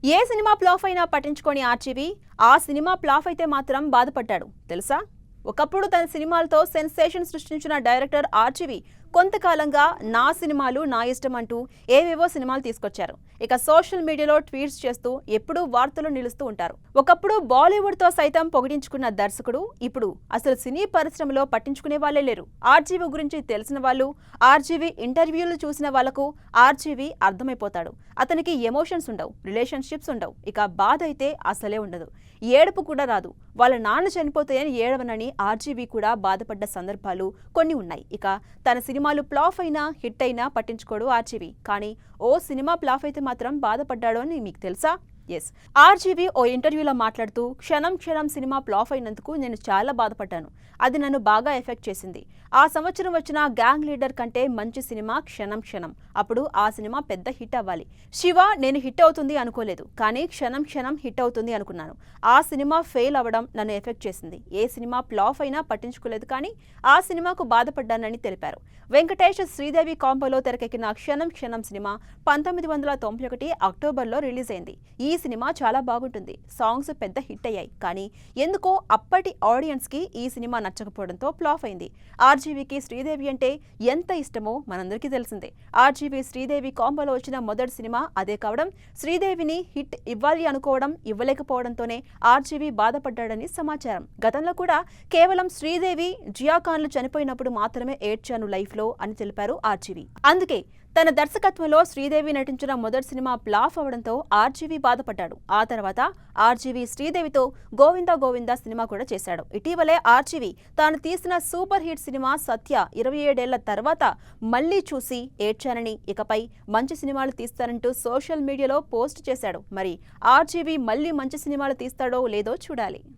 ఏ cinema flop అయినా పట్టించుకొని RGV ఆ సినిమా ఫ్లాప్ అయితే మాత్రం బాధపడ్డాడు తెలుసా. ఒకప్పుడు తన సినిమాలతో సెన్సేషన్ సృష్టించిన డైరెక్టర్ ఆర్జీవి కొంతకాలంగా నా సినిమాలు నా ఇష్టం అంటూ ఏవేవో సినిమాలు తీసుకొచ్చారు. ఇక సోషల్ మీడియాలో ట్వీట్స్ చేస్తూ ఎప్పుడూ వార్తలు నిలుస్తూ ఉంటారు. ఒకప్పుడు బాలీవుడ్ తో సైతం పొగిడించుకున్న దర్శకుడు ఇప్పుడు అసలు సినీ పరిశ్రమలో పట్టించుకునే వాళ్ళే లేరు. ఆర్జీవి గురించి తెలిసిన వాళ్ళు, ఆర్జీవి ఇంటర్వ్యూలు చూసిన వాళ్లకు ఆర్జీవి అర్థమైపోతాడు. అతనికి ఎమోషన్స్ ఉండవు, రిలేషన్షిప్స్ ఉండవు, ఇక బాధ అయితే అసలే ఉండదు, ఏడుపు కూడా రాదు. వాళ్ళ నాన్న చనిపోతాయని ఏడవనని ఆర్జీవి కూడా బాధపడ్డ సందర్భాలు కొన్ని ఉన్నాయి. ఇక తన సినిమాలు ఫ్లాప్ అయినా హిట్ అయినా పట్టించుకోడు ఆర్జీవి. కానీ ఓ సినిమా ఫ్లాప్ అయితే మాత్రం బాధపడ్డాడు అని మీకు తెలుసా? ఎస్, ఆర్జీవి ఓ ఇంటర్వ్యూలో మాట్లాడుతూ క్షణం క్షణం సినిమా ఫ్లాప్ అయినందుకు నేను చాలా బాధపడ్డాను. అది నన్ను బాగా ఎఫెక్ట్ చేసింది. ఆ సంవత్సరం వచ్చిన గ్యాంగ్ లీడర్ కంటే మంచి సినిమా క్షణం క్షణం. అప్పుడు ఆ సినిమా పెద్ద హిట్ అవ్వాలి. శివ నేను హిట్ అవుతుంది అనుకోలేదు, కానీ క్షణం క్షణం హిట్ అవుతుంది అనుకున్నాను. ఆ సినిమా ఫెయిల్ అవ్వడం నన్ను ఎఫెక్ట్ చేసింది. ఏ సినిమా ఫ్లాప్ అయినా పట్టించుకోలేదు, కానీ ఆ సినిమాకు బాధపడ్డానని తెలిపారు. వెంకటేష్ శ్రీదేవి కాంబోలో తెరకెక్కిన క్షణం క్షణం సినిమా 1991 అక్టోబర్లో రిలీజ్ అయింది. ఈ సినిమా చాలా బాగుంటుంది, సాంగ్స్ పెద్ద హిట్ అయ్యాయి. కానీ ఎందుకో అప్పటి ఆడియన్స్ కి ఈ సినిమా నచ్చకపోవడంతో ఫ్లాప్ అయింది. ఆర్జీవికి శ్రీదేవి అంటే ఎంత ఇష్టమో మనందరికీ తెలిసిందే. ఆర్జీవి శ్రీదేవి కాంబోలో వచ్చిన మొదటి సినిమా అదే కావడం, శ్రీదేవిని హిట్ ఇవ్వాలి అనుకోవడం ఇవ్వలేకపోవడంతోనే ఆర్జీవి బాధపడ్డాడని సమాచారం. గతంలో కూడా కేవలం శ్రీదేవి, జియాఖాన్లు చనిపోయినప్పుడు మాత్రమే ఏడ్చాను లైఫ్ లో అని తెలిపారు ఆర్జీవి. అందుకే తన దర్శకత్వంలో శ్రీదేవి నటించిన మొదటి సినిమా ఫ్లాప్ అవడంతో ఆర్జీవి బాధపడ్డాడు. ఆ తర్వాత ఆర్జీవి శ్రీదేవితో గోవిందా గోవిందా సినిమా కూడా చేశాడు. ఇటీవలే ఆర్జీవి తాను తీసిన సూపర్ హిట్ సినిమా సత్య 27 ఏళ్ల తర్వాత మళ్లీ చూసి ఏడ్చానని, ఇకపై మంచి సినిమాలు తీస్తానంటూ సోషల్ మీడియాలో పోస్ట్ చేశాడు. మరి ఆర్జీవి మళ్లీ మంచి సినిమాలు తీస్తాడో లేదో చూడాలి.